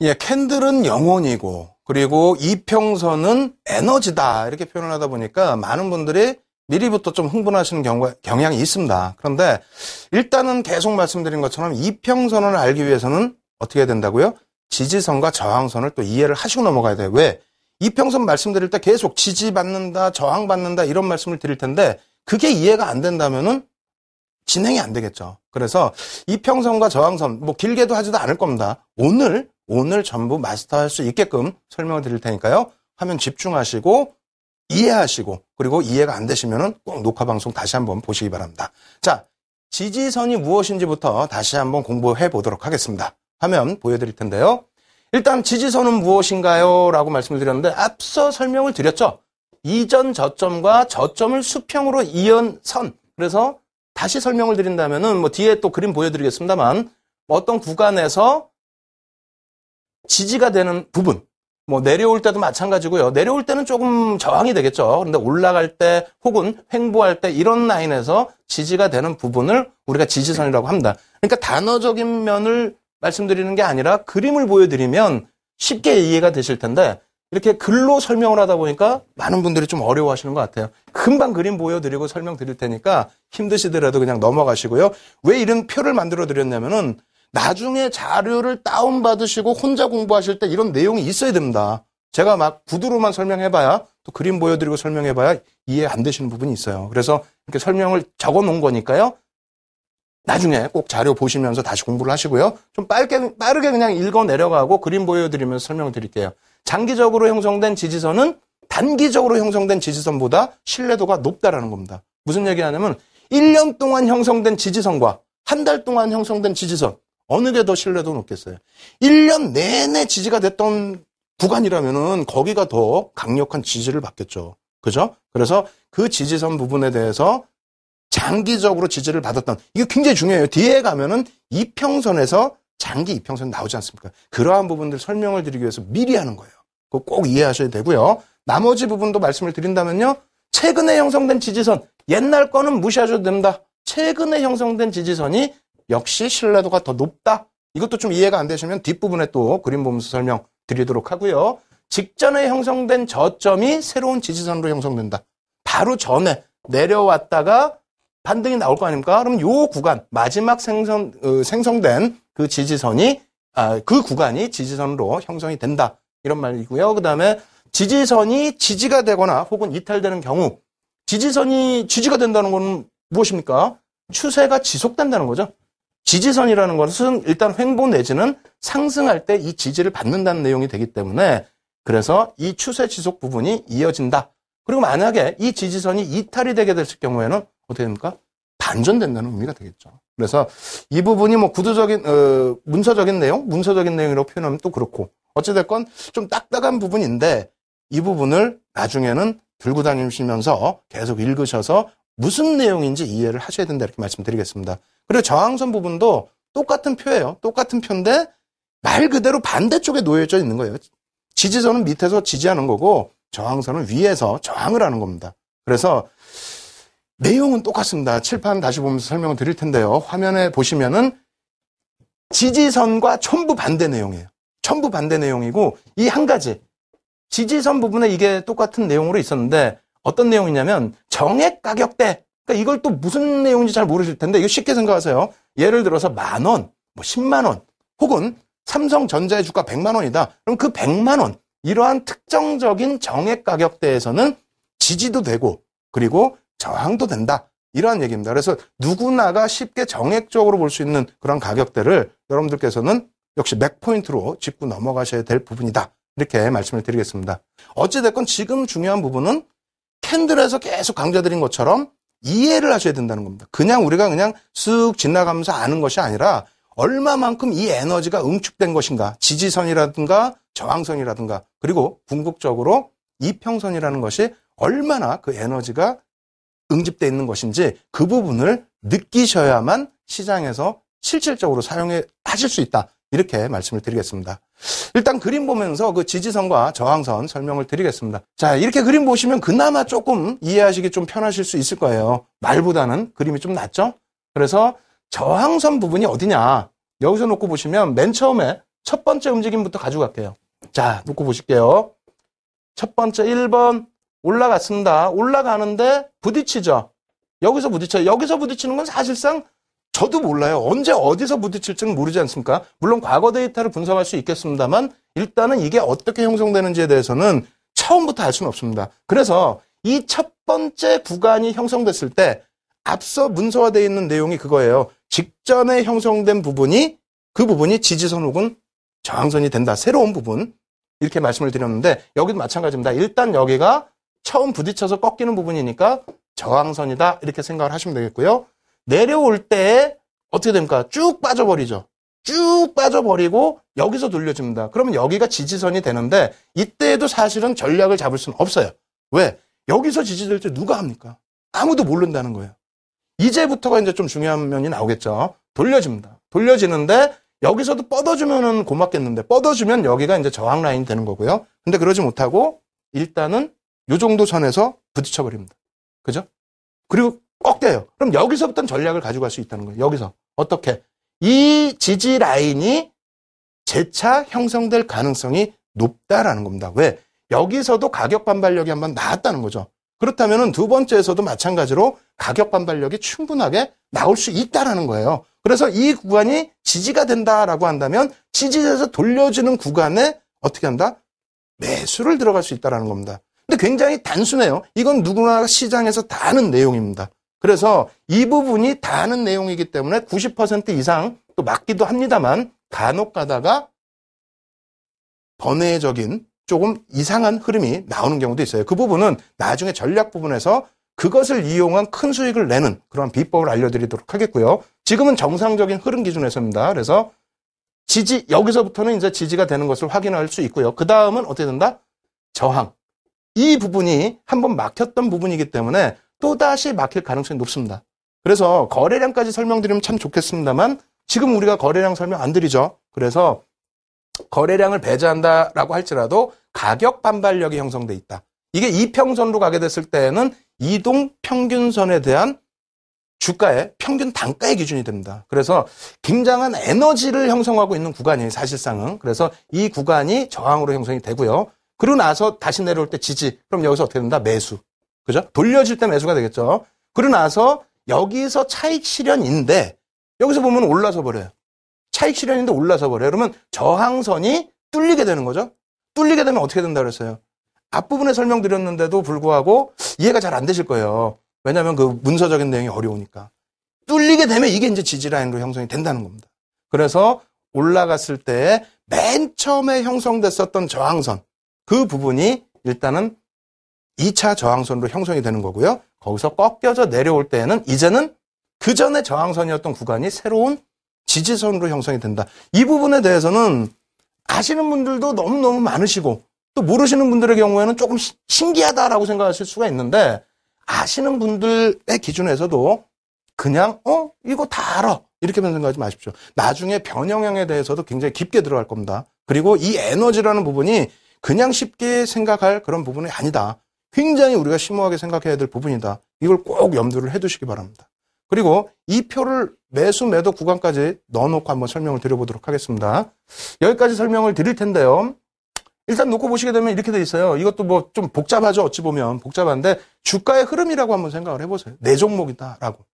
예, 캔들은 영혼이고 그리고 이평선은 에너지다 이렇게 표현을 하다 보니까 많은 분들이 미리부터 좀 흥분하시는 경향이 있습니다. 그런데 일단은 계속 말씀드린 것처럼 이평선을 알기 위해서는 어떻게 해야 된다고요? 지지선과 저항선을 또 이해를 하시고 넘어가야 돼요. 왜? 이평선 말씀드릴 때 계속 지지받는다, 저항받는다 이런 말씀을 드릴 텐데 그게 이해가 안 된다면은 진행이 안 되겠죠. 그래서 이평선과 저항선 뭐 길게도 하지도 않을 겁니다. 오늘 전부 마스터할 수 있게끔 설명을 드릴 테니까요. 화면 집중하시고 이해하시고 그리고 이해가 안 되시면은 꼭 녹화 방송 다시 한번 보시기 바랍니다. 자, 지지선이 무엇인지부터 다시 한번 공부해 보도록 하겠습니다. 화면 보여드릴 텐데요. 일단 지지선은 무엇인가요? 라고 말씀을 드렸는데 앞서 설명을 드렸죠. 이전 저점과 저점을 수평으로 이은 선. 그래서 다시 설명을 드린다면은 뭐 뒤에 또 그림 보여드리겠습니다만 어떤 구간에서 지지가 되는 부분, 뭐 내려올 때도 마찬가지고요. 내려올 때는 조금 저항이 되겠죠. 그런데 올라갈 때 혹은 횡보할 때 이런 라인에서 지지가 되는 부분을 우리가 지지선이라고 합니다. 그러니까 단어적인 면을 말씀드리는 게 아니라 그림을 보여드리면 쉽게 이해가 되실 텐데 이렇게 글로 설명을 하다 보니까 많은 분들이 좀 어려워하시는 것 같아요. 금방 그림 보여드리고 설명드릴 테니까 힘드시더라도 그냥 넘어가시고요. 왜 이런 표를 만들어 드렸냐면은 나중에 자료를 다운받으시고 혼자 공부하실 때 이런 내용이 있어야 됩니다. 제가 막 구두로만 설명해봐야 또 그림 보여드리고 설명해봐야 이해 안 되시는 부분이 있어요. 그래서 이렇게 설명을 적어 놓은 거니까요. 나중에 꼭 자료 보시면서 다시 공부를 하시고요. 좀 빠르게 그냥 읽어 내려가고 그림 보여드리면서 설명을 드릴게요. 장기적으로 형성된 지지선은 단기적으로 형성된 지지선보다 신뢰도가 높다라는 겁니다. 무슨 얘기하냐면 1년 동안 형성된 지지선과 한 달 동안 형성된 지지선 어느 게 더 신뢰도 높겠어요? 1년 내내 지지가 됐던 구간이라면은 거기가 더 강력한 지지를 받겠죠. 그죠? 그래서 그 지지선 부분에 대해서 장기적으로 지지를 받았던 이게 굉장히 중요해요. 뒤에 가면은 이평선에서 장기 이평선 나오지 않습니까? 그러한 부분들 설명을 드리기 위해서 미리 하는 거예요. 그거 꼭 이해하셔야 되고요. 나머지 부분도 말씀을 드린다면요. 최근에 형성된 지지선, 옛날 거는 무시하셔도 됩니다. 최근에 형성된 지지선이 역시 신뢰도가 더 높다. 이것도 좀 이해가 안 되시면 뒷부분에 또 그림 보면서 설명 드리도록 하고요. 직전에 형성된 저점이 새로운 지지선으로 형성된다. 바로 전에 내려왔다가 반등이 나올 거 아닙니까? 그럼 요 구간, 마지막 생성된 그 지지선이, 그 구간이 지지선으로 형성이 된다. 이런 말이고요. 그 다음에 지지선이 지지가 되거나 혹은 이탈되는 경우, 지지선이 지지가 된다는 건 무엇입니까? 추세가 지속된다는 거죠. 지지선이라는 것은 일단 횡보 내지는 상승할 때 이 지지를 받는다는 내용이 되기 때문에 그래서 이 추세 지속 부분이 이어진다. 그리고 만약에 이 지지선이 이탈이 되게 됐을 경우에는 어떻게 됩니까? 반전된다는 의미가 되겠죠. 그래서 이 부분이 뭐 구두적인, 문서적인 내용이라고 표현하면 또 그렇고 어찌됐건 좀 딱딱한 부분인데 이 부분을 나중에는 들고 다니시면서 계속 읽으셔서 무슨 내용인지 이해를 하셔야 된다 이렇게 말씀드리겠습니다. 그리고 저항선 부분도 똑같은 표예요. 똑같은 표인데 말 그대로 반대쪽에 놓여져 있는 거예요. 지지선은 밑에서 지지하는 거고 저항선은 위에서 저항을 하는 겁니다. 그래서 내용은 똑같습니다. 칠판 다시 보면서 설명을 드릴 텐데요. 화면에 보시면은 지지선과 전부 반대 내용이에요. 전부 반대 내용이고 이 한 가지 지지선 부분에 이게 똑같은 내용으로 있었는데 어떤 내용이냐면 정액 가격대. 그러니까 이걸 또 무슨 내용인지 잘 모르실 텐데 이거 쉽게 생각하세요. 예를 들어서 10,000원, 뭐 10만 원 혹은 삼성전자의 주가 100만 원이다. 그럼 그 100만 원 이러한 특정적인 정액 가격대에서는 지지도 되고 그리고 저항도 된다. 이러한 얘기입니다. 그래서 누구나가 쉽게 정액적으로 볼 수 있는 그런 가격대를 여러분들께서는 역시 맥포인트로 짚고 넘어가셔야 될 부분이다. 이렇게 말씀을 드리겠습니다. 어찌됐건 지금 중요한 부분은 캔들에서 계속 강조드린 것처럼 이해를 하셔야 된다는 겁니다. 우리가 그냥 쓱 지나가면서 아는 것이 아니라 얼마만큼 이 에너지가 응축된 것인가, 지지선이라든가 저항선이라든가 그리고 궁극적으로 이평선이라는 것이 얼마나 그 에너지가 응집되어 있는 것인지 그 부분을 느끼셔야만 시장에서 실질적으로 사용하실 수 있다. 이렇게 말씀을 드리겠습니다. 일단 그림 보면서 그 지지선과 저항선 설명을 드리겠습니다. 자, 이렇게 그림 보시면 그나마 조금 이해하시기 좀 편하실 수 있을 거예요. 말보다는 그림이 좀 낫죠? 그래서 저항선 부분이 어디냐? 여기서 놓고 보시면 맨 처음에 첫 번째 움직임부터 가져갈게요. 자, 놓고 보실게요. 첫 번째 1번 올라갔습니다. 올라가는데 부딪히죠. 여기서 부딪혀요. 여기서 부딪히는 건 사실상 저도 몰라요. 언제 어디서 부딪힐지는 모르지 않습니까? 물론 과거 데이터를 분석할 수 있겠습니다만 일단은 이게 어떻게 형성되는지에 대해서는 처음부터 알 수는 없습니다. 그래서 이 첫 번째 구간이 형성됐을 때 앞서 문서화되어 있는 내용이 그거예요. 직전에 형성된 부분이 그 부분이 지지선 혹은 저항선이 된다. 새로운 부분. 이렇게 말씀을 드렸는데 여기도 마찬가지입니다. 일단 여기가 처음 부딪혀서 꺾이는 부분이니까 저항선이다. 이렇게 생각을 하시면 되겠고요. 내려올 때 어떻게 됩니까? 쭉 빠져버리죠. 쭉 빠져버리고 여기서 돌려줍니다. 그러면 여기가 지지선이 되는데 이때에도 사실은 전략을 잡을 수는 없어요. 왜? 여기서 지지될 때 누가 합니까? 아무도 모른다는 거예요. 이제부터가 이제 좀 중요한 면이 나오겠죠. 돌려줍니다. 돌려지는데 여기서도 뻗어주면은 고맙겠는데 뻗어주면 여기가 이제 저항 라인이 되는 거고요. 근데 그러지 못하고 일단은 요 정도 선에서 부딪혀버립니다. 그죠? 그리고 꺾여요. 그럼 여기서부터는 전략을 가져갈 수 있다는 거예요. 여기서. 어떻게? 이 지지 라인이 재차 형성될 가능성이 높다라는 겁니다. 왜? 여기서도 가격 반발력이 한번 나왔다는 거죠. 그렇다면 두 번째에서도 마찬가지로 가격 반발력이 충분하게 나올 수 있다라는 거예요. 그래서 이 구간이 지지가 된다라고 한다면 지지에서 돌려지는 구간에 어떻게 한다? 매수를 들어갈 수 있다라는 겁니다. 근데 굉장히 단순해요. 이건 누구나 시장에서 다 아는 내용입니다. 그래서 이 부분이 다 아는 내용이기 때문에 90% 이상 또 맞기도 합니다만 간혹 가다가 번외적인 조금 이상한 흐름이 나오는 경우도 있어요. 그 부분은 나중에 전략 부분에서 그것을 이용한 큰 수익을 내는 그런 비법을 알려드리도록 하겠고요. 지금은 정상적인 흐름 기준에서입니다. 그래서 지지, 여기서부터는 이제 지지가 되는 것을 확인할 수 있고요. 그 다음은 어떻게 된다? 저항. 이 부분이 한번 막혔던 부분이기 때문에 또다시 막힐 가능성이 높습니다. 그래서 거래량까지 설명드리면 참 좋겠습니다만 지금 우리가 거래량 설명 안 드리죠. 그래서 거래량을 배제한다라고 할지라도 가격 반발력이 형성돼 있다. 이게 이평선으로 가게 됐을 때에는 이동 평균선에 대한 주가의 평균 단가의 기준이 됩니다. 그래서 굉장한 에너지를 형성하고 있는 구간이에요, 사실상은. 그래서 이 구간이 저항으로 형성이 되고요. 그리고 나서 다시 내려올 때 지지. 그럼 여기서 어떻게 된다? 매수. 그죠? 돌려질 때 매수가 되겠죠. 그리고 나서 여기서 차익 실현인데 여기서 보면 올라서 버려요. 차익 실현인데 올라서 버려요. 그러면 저항선이 뚫리게 되는 거죠. 뚫리게 되면 어떻게 된다 그랬어요? 앞부분에 설명드렸는데도 불구하고 이해가 잘 안 되실 거예요. 왜냐하면 그 문서적인 내용이 어려우니까. 뚫리게 되면 이게 이제 지지라인으로 형성이 된다는 겁니다. 그래서 올라갔을 때 맨 처음에 형성됐었던 저항선, 그 부분이 일단은 2차 저항선으로 형성이 되는 거고요. 거기서 꺾여져 내려올 때에는 이제는 그 전에 저항선이었던 구간이 새로운 지지선으로 형성이 된다. 이 부분에 대해서는 아시는 분들도 너무너무 많으시고 또 모르시는 분들의 경우에는 조금 신기하다라고 생각하실 수가 있는데 아시는 분들의 기준에서도 그냥 이거 다 알아 이렇게만 생각하지 마십시오. 나중에 변형량에 대해서도 굉장히 깊게 들어갈 겁니다. 그리고 이 에너지라는 부분이 그냥 쉽게 생각할 그런 부분이 아니다. 굉장히 우리가 심오하게 생각해야 될 부분이다. 이걸 꼭 염두를 해두시기 바랍니다. 그리고 이 표를 매수 매도 구간까지 넣어놓고 한번 설명을 드려보도록 하겠습니다. 여기까지 설명을 드릴 텐데요. 일단 놓고 보시게 되면 이렇게 돼 있어요. 이것도 뭐 좀 복잡하죠. 어찌 보면 복잡한데 주가의 흐름이라고 한번 생각을 해보세요. 내 종목이다라고.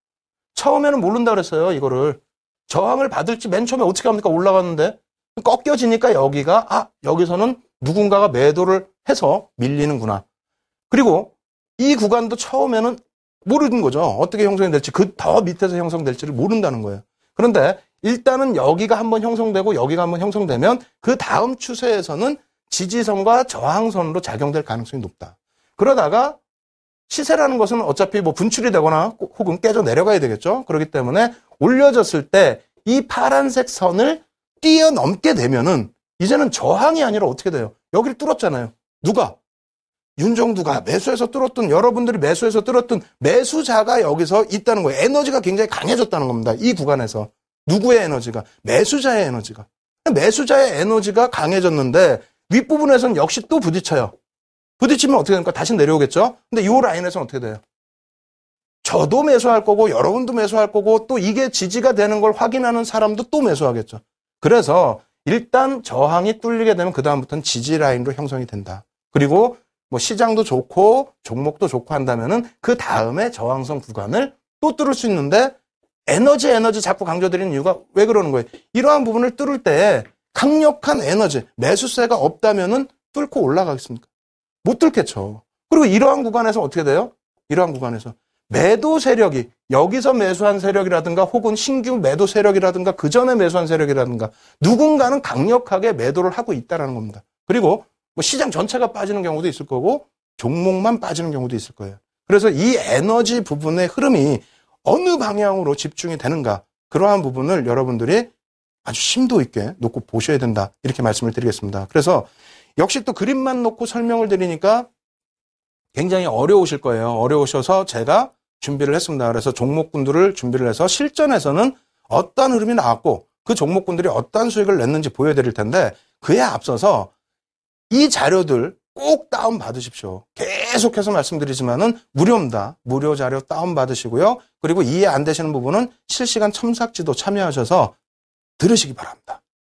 처음에는 모른다 그랬어요. 이거를. 저항을 받을지 맨 처음에 어떻게 합니까? 올라갔는데 꺾여지니까 여기서는 누군가가 매도를 해서 밀리는구나. 그리고 이 구간도 처음에는 모르는 거죠. 어떻게 형성이 될지, 그 더 밑에서 형성될지를 모른다는 거예요. 그런데 일단은 여기가 한번 형성되고 여기가 한번 형성되면 그 다음 추세에서는 지지선과 저항선으로 작용될 가능성이 높다. 그러다가 시세라는 것은 어차피 뭐 분출이 되거나 혹은 깨져 내려가야 되겠죠. 그렇기 때문에 올려졌을 때 이 파란색 선을 뛰어넘게 되면은 이제는 저항이 아니라 어떻게 돼요? 여기를 뚫었잖아요. 누가? 윤정두가 매수해서 뚫었던, 여러분들이 매수해서 뚫었던 매수자가 여기서 있다는 거예요. 에너지가 굉장히 강해졌다는 겁니다. 이 구간에서. 누구의 에너지가? 매수자의 에너지가. 매수자의 에너지가 강해졌는데 윗부분에서는 역시 또 부딪혀요. 부딪히면 어떻게 됩니까? 다시 내려오겠죠? 근데 이 라인에서는 어떻게 돼요? 저도 매수할 거고 여러분도 매수할 거고 또 이게 지지가 되는 걸 확인하는 사람도 또 매수하겠죠. 그래서 일단 저항이 뚫리게 되면 그다음부터는 지지 라인으로 형성이 된다. 그리고 뭐 시장도 좋고 종목도 좋고 한다면은 그 다음에 저항성 구간을 또 뚫을 수 있는데 에너지 자꾸 강조드리는 이유가 왜 그러는 거예요? 이러한 부분을 뚫을 때 강력한 에너지, 매수세가 없다면은 뚫고 올라가겠습니까? 못 뚫겠죠. 그리고 이러한 구간에서 어떻게 돼요? 이러한 구간에서 매도 세력이 여기서 매수한 세력이라든가 혹은 신규 매도 세력이라든가 그 전에 매수한 세력이라든가 누군가는 강력하게 매도를 하고 있다는 겁니다. 그리고 뭐 시장 전체가 빠지는 경우도 있을 거고 종목만 빠지는 경우도 있을 거예요. 그래서 이 에너지 부분의 흐름이 어느 방향으로 집중이 되는가 그러한 부분을 여러분들이 아주 심도 있게 놓고 보셔야 된다 이렇게 말씀을 드리겠습니다. 그래서 역시 또 그림만 놓고 설명을 드리니까 굉장히 어려우실 거예요. 어려우셔서 제가 준비를 했습니다. 그래서 종목군들을 준비를 해서 실전에서는 어떤 흐름이 나왔고 그 종목군들이 어떤 수익을 냈는지 보여드릴 텐데 그에 앞서서 이 자료들 꼭 다운받으십시오. 계속해서 말씀드리지만은 무료입니다. 무료 자료 다운받으시고요. 그리고 이해 안 되시는 부분은 실시간 첨삭지도 참여하셔서 들으시기 바랍니다.